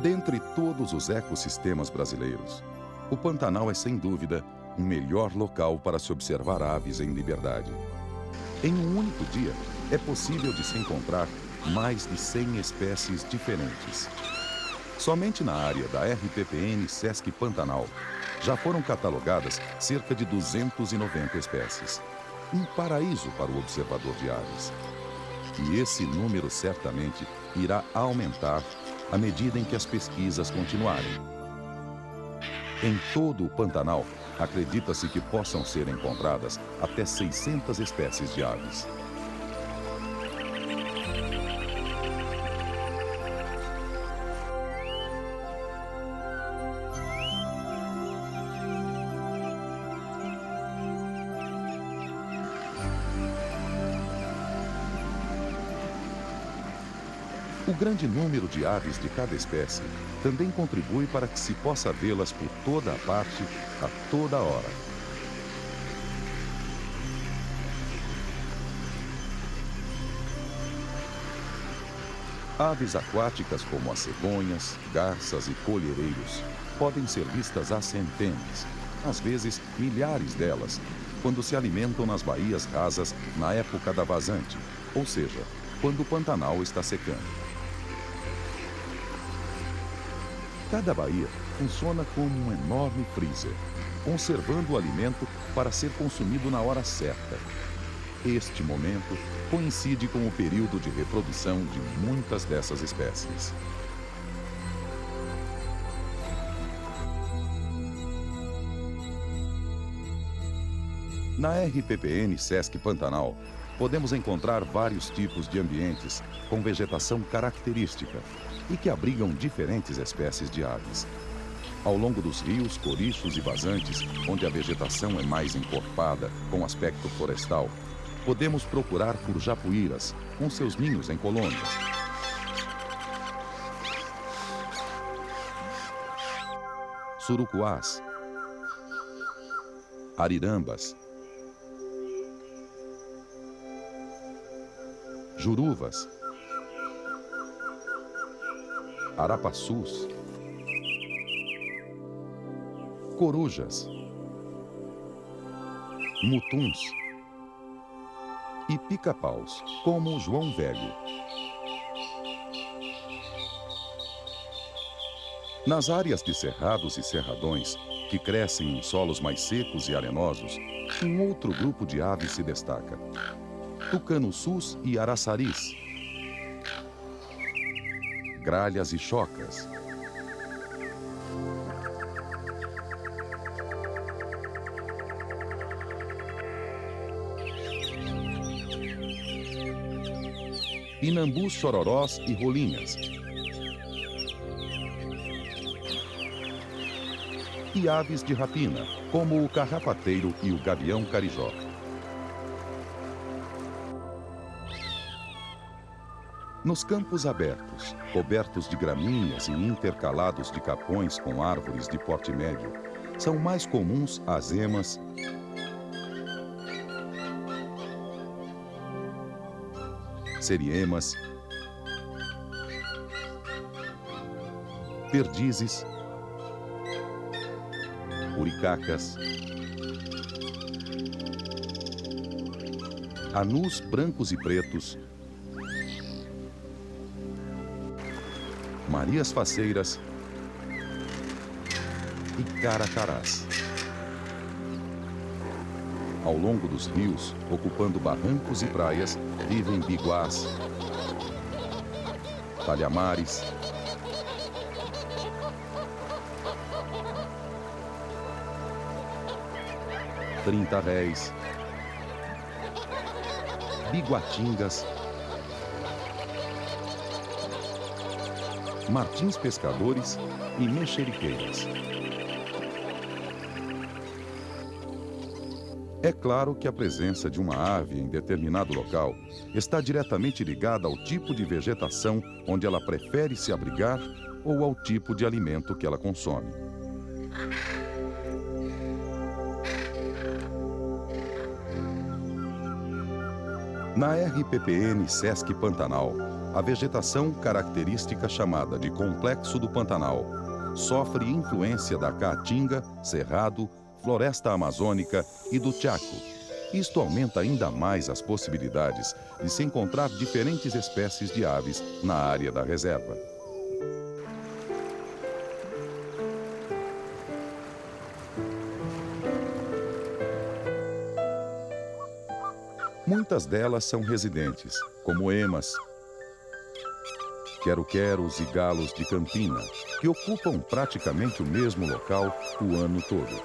Dentre todos os ecossistemas brasileiros, o Pantanal é, sem dúvida, o melhor local para se observar aves em liberdade. Em um único dia, é possível de se encontrar mais de 100 espécies diferentes. Somente na área da RPPN Sesc Pantanal, já foram catalogadas cerca de 290 espécies. Um paraíso para o observador de aves. E esse número certamente irá aumentar à medida em que as pesquisas continuarem. Em todo o Pantanal, acredita-se que possam ser encontradas até 600 espécies de aves. O grande número de aves de cada espécie também contribui para que se possa vê-las por toda a parte, a toda hora. Aves aquáticas como as cegonhas, garças e colhereiros podem ser vistas a centenas, às vezes milhares delas, quando se alimentam nas baías rasas na época da vazante, ou seja, quando o Pantanal está secando. Cada baía funciona como um enorme freezer, conservando o alimento para ser consumido na hora certa. Este momento coincide com o período de reprodução de muitas dessas espécies. Na RPPN Sesc Pantanal, podemos encontrar vários tipos de ambientes com vegetação característica e que abrigam diferentes espécies de aves. Ao longo dos rios, corichos e vazantes, onde a vegetação é mais encorpada, com aspecto florestal, podemos procurar por japuíras, com seus ninhos em colônias. Surucuás, arirambas, juruvas, arapaçus, corujas, mutuns e pica-paus, como o João Velho. Nas áreas de cerrados e cerradões, que crescem em solos mais secos e arenosos, um outro grupo de aves se destaca: tucano-sus e araçaris, gralhas e chocas, inambus, chororós e rolinhas, e aves de rapina, como o carrapateiro e o gavião carijó. Nos campos abertos, cobertos de gramíneas e intercalados de capões com árvores de porte médio, são mais comuns as emas, seriemas, perdizes, uricacas, anus brancos e pretos, marias faceiras e caracarás. Ao longo dos rios, ocupando barrancos e praias, vivem biguás, talhamares, trinta-réis, biguatingas, martins pescadores e mexeriqueiras. É claro que a presença de uma ave em determinado local está diretamente ligada ao tipo de vegetação onde ela prefere se abrigar ou ao tipo de alimento que ela consome. Na RPPN Sesc Pantanal, A vegetação característica chamada de Complexo do Pantanal sofre influência da caatinga, cerrado, floresta amazônica e do Chaco. Isto aumenta ainda mais as possibilidades de se encontrar diferentes espécies de aves na área da reserva. Muitas delas são residentes, como emas, quero-queros e galos de campina, que ocupam praticamente o mesmo local o ano todo.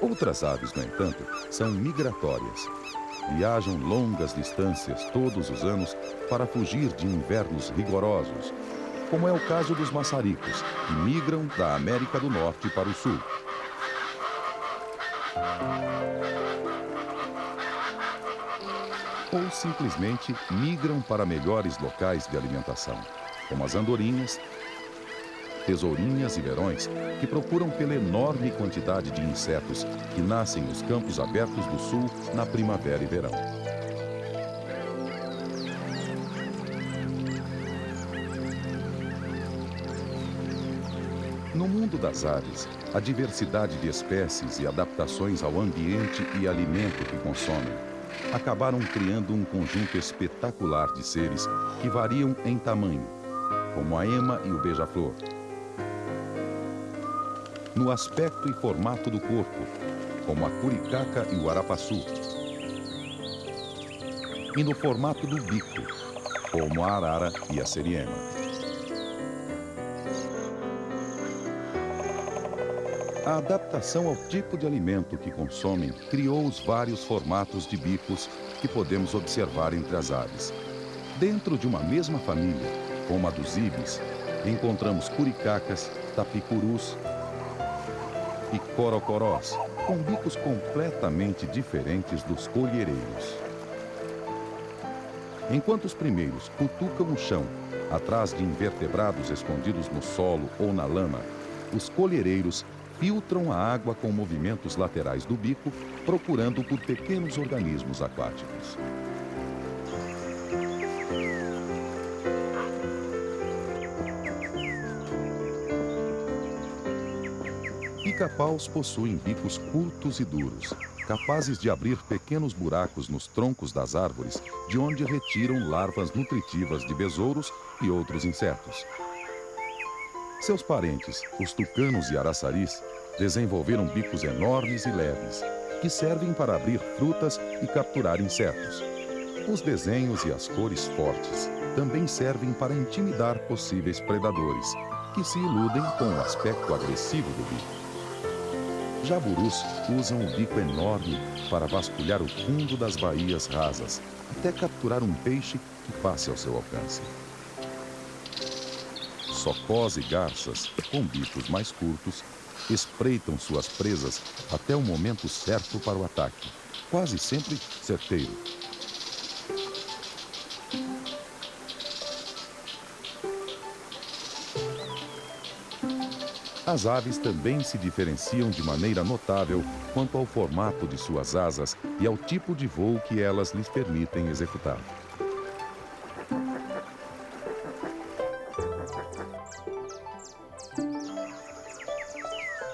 Outras aves, no entanto, são migratórias. Viajam longas distâncias todos os anos para fugir de invernos rigorosos, como é o caso dos maçaricos, que migram da América do Norte para o Sul. Ou simplesmente migram para melhores locais de alimentação, como as andorinhas, tesourinhas e verões, que procuram pela enorme quantidade de insetos que nascem nos campos abertos do sul na primavera e verão. No mundo das aves, a diversidade de espécies e adaptações ao ambiente e alimento que consomem acabaram criando um conjunto espetacular de seres que variam em tamanho, como a ema e o beija-flor, no aspecto e formato do corpo, como a curicaca e o arapaçu, e no formato do bico, como a arara e a seriema. A adaptação ao tipo de alimento que consomem criou os vários formatos de bicos que podemos observar entre as aves. Dentro de uma mesma família, como a dos ibis, encontramos curicacas, tapicurus e corocorós, com bicos completamente diferentes dos colhereiros. Enquanto os primeiros cutucam o chão, atrás de invertebrados escondidos no solo ou na lama, os colhereiros filtram a água com movimentos laterais do bico, procurando por pequenos organismos aquáticos. Pica-paus possuem bicos curtos e duros, capazes de abrir pequenos buracos nos troncos das árvores, de onde retiram larvas nutritivas de besouros e outros insetos. Seus parentes, os tucanos e araçaris, desenvolveram bicos enormes e leves, que servem para abrir frutas e capturar insetos. Os desenhos e as cores fortes também servem para intimidar possíveis predadores, que se iludem com o aspecto agressivo do bico. Jaburus usam o bico enorme para vasculhar o fundo das baías rasas, até capturar um peixe que passe ao seu alcance. Socós e garças, com bicos mais curtos, espreitam suas presas até o momento certo para o ataque, quase sempre certeiro. As aves também se diferenciam de maneira notável quanto ao formato de suas asas e ao tipo de voo que elas lhes permitem executar.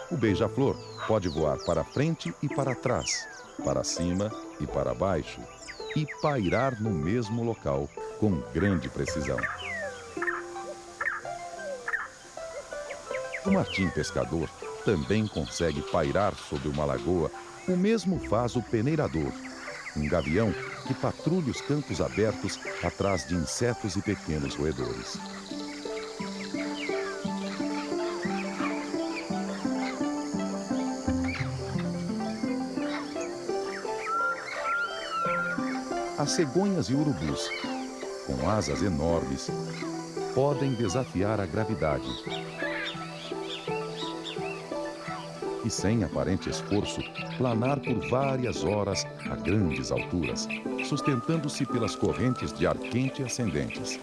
O beija-flor pode voar para frente e para trás, para cima e para baixo, e pairar no mesmo local com grande precisão. O martim pescador também consegue pairar sobre uma lagoa. O mesmo faz o peneirador, um gavião que patrulha os campos abertos atrás de insetos e pequenos roedores. As cegonhas e urubus, com asas enormes, podem desafiar a gravidade e, sem aparente esforço, planar por várias horas a grandes alturas, sustentando-se pelas correntes de ar quente ascendentes.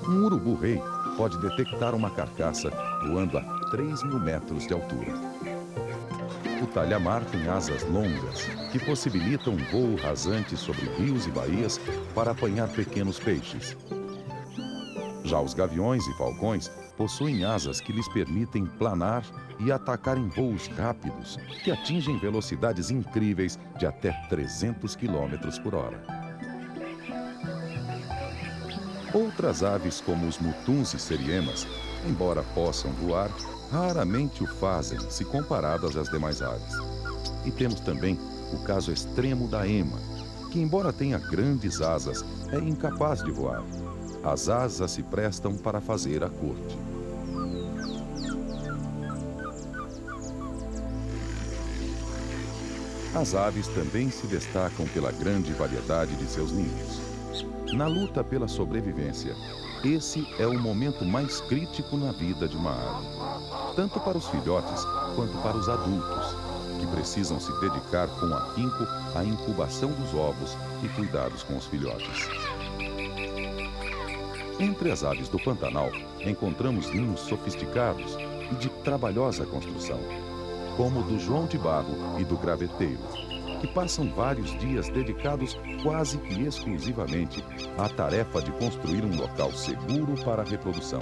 Um urubu-rei pode detectar uma carcaça voando a 3.000 metros de altura. O talhamar tem asas longas, que possibilitam um voo rasante sobre rios e baías para apanhar pequenos peixes. Já os gaviões e falcões possuem asas que lhes permitem planar e atacar em voos rápidos, que atingem velocidades incríveis de até 300 km por hora. Outras aves, como os mutuns e seriemas, embora possam voar, raramente o fazem se comparadas às demais aves. E temos também o caso extremo da ema, que, embora tenha grandes asas, é incapaz de voar. As asas se prestam para fazer a corte. As aves também se destacam pela grande variedade de seus ninhos. Na luta pela sobrevivência, esse é o momento mais crítico na vida de uma ave, tanto para os filhotes quanto para os adultos, que precisam se dedicar com afinco à incubação dos ovos e cuidados com os filhotes. Entre as aves do Pantanal, encontramos ninhos sofisticados e de trabalhosa construção, como o do João de Barro e do Graveteiro, que passam vários dias dedicados quase que exclusivamente à tarefa de construir um local seguro para a reprodução.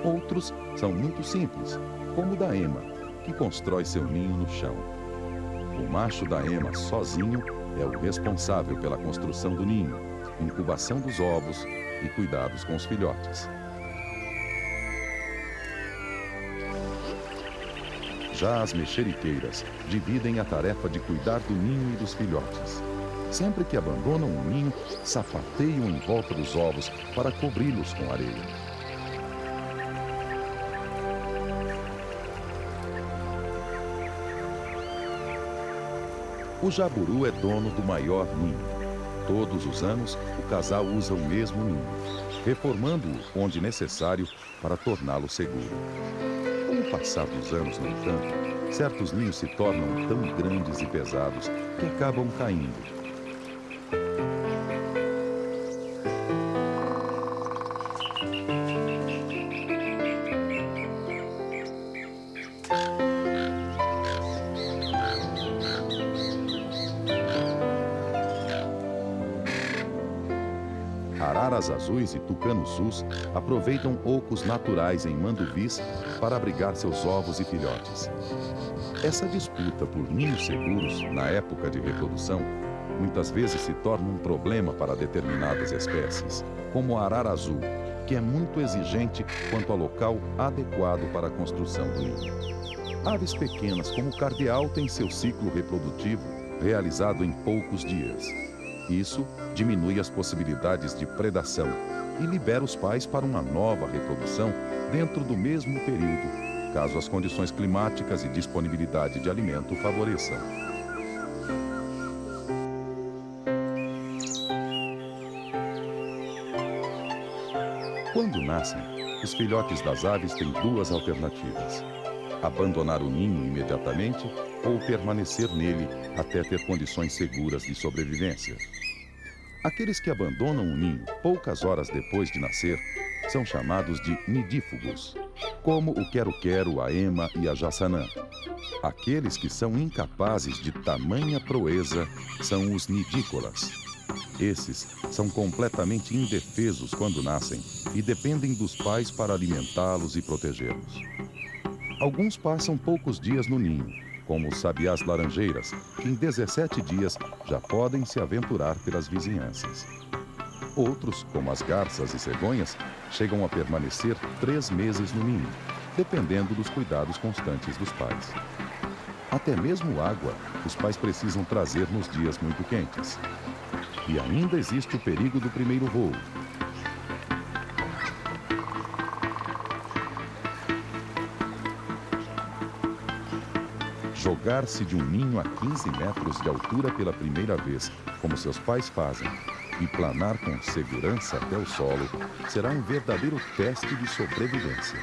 Outros são muito simples, como o da ema, que constrói seu ninho no chão. O macho da ema, sozinho, é o responsável pela construção do ninho, incubação dos ovos e cuidados com os filhotes. Já as mexeriqueiras dividem a tarefa de cuidar do ninho e dos filhotes. Sempre que abandonam o ninho, sapateiam em volta dos ovos para cobri-los com areia. O jaburu é dono do maior ninho. Todos os anos, o casal usa o mesmo ninho, reformando-o onde necessário para torná-lo seguro. Com o passar dos anos, no entanto, certos ninhos se tornam tão grandes e pesados que acabam caindo. Araras azuis e tucanos-sus aproveitam ocos naturais em manduvis para abrigar seus ovos e filhotes. Essa disputa por ninhos seguros na época de reprodução muitas vezes se torna um problema para determinadas espécies, como a arara azul, que é muito exigente quanto ao local adequado para a construção do ninho. Aves pequenas como o cardeal têm seu ciclo reprodutivo realizado em poucos dias. Isso diminui as possibilidades de predação e libera os pais para uma nova reprodução dentro do mesmo período, caso as condições climáticas e disponibilidade de alimento favoreçam. Quando nascem, os filhotes das aves têm duas alternativas: abandonar o ninho imediatamente ou permanecer nele até ter condições seguras de sobrevivência. Aqueles que abandonam o ninho poucas horas depois de nascer são chamados de nidífugos, como o quero-quero, a ema e a jaçanã. Aqueles que são incapazes de tamanha proeza são os nidícolas. Esses são completamente indefesos quando nascem e dependem dos pais para alimentá-los e protegê-los. Alguns passam poucos dias no ninho, como os sabiás laranjeiras, que em 17 dias já podem se aventurar pelas vizinhanças. Outros, como as garças e cegonhas, chegam a permanecer 3 meses no ninho, dependendo dos cuidados constantes dos pais. Até mesmo água, os pais precisam trazer nos dias muito quentes. E ainda existe o perigo do primeiro voo. Jogar-se de um ninho a 15 metros de altura pela primeira vez, como seus pais fazem, e planar com segurança até o solo, será um verdadeiro teste de sobrevivência.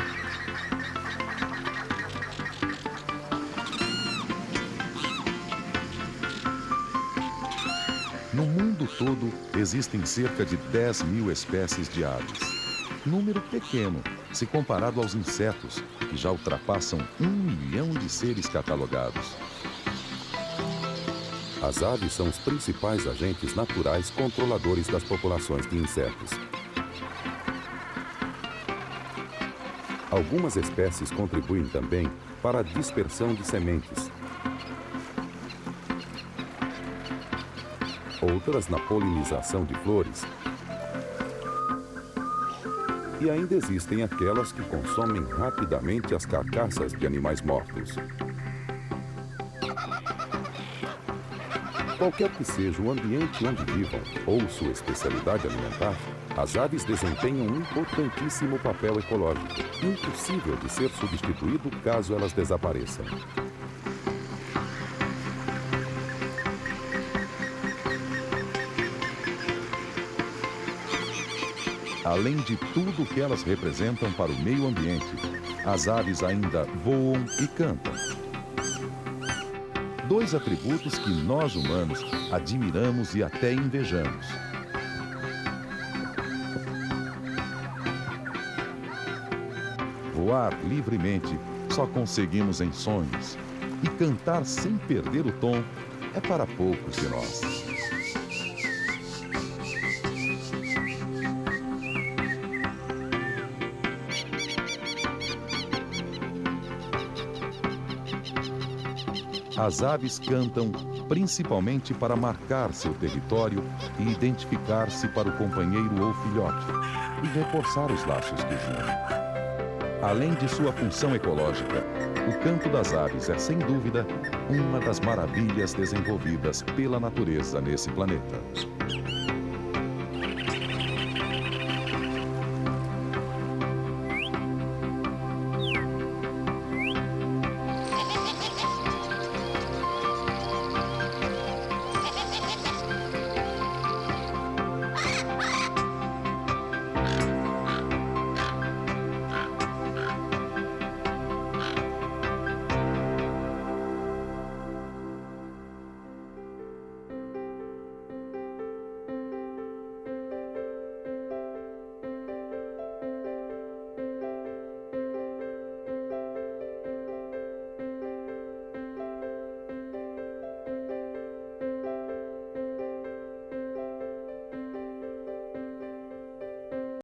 No mundo todo, existem cerca de 10.000 espécies de aves. Número pequeno, se comparado aos insetos, que já ultrapassam 1 milhão de seres catalogados. As aves são os principais agentes naturais controladores das populações de insetos. Algumas espécies contribuem também para a dispersão de sementes. Outras na polinização de flores. E ainda existem aquelas que consomem rapidamente as carcaças de animais mortos. Qualquer que seja o ambiente onde vivam ou sua especialidade alimentar, as aves desempenham um importantíssimo papel ecológico, impossível de ser substituído caso elas desapareçam. Além de tudo que elas representam para o meio ambiente, as aves ainda voam e cantam. 2 atributos que nós humanos admiramos e até invejamos. Voar livremente só conseguimos em sonhos, e cantar sem perder o tom é para poucos de nós. As aves cantam principalmente para marcar seu território e identificar-se para o companheiro ou filhote, e reforçar os laços que os unem. Além de sua função ecológica, o canto das aves é, sem dúvida, uma das maravilhas desenvolvidas pela natureza nesse planeta.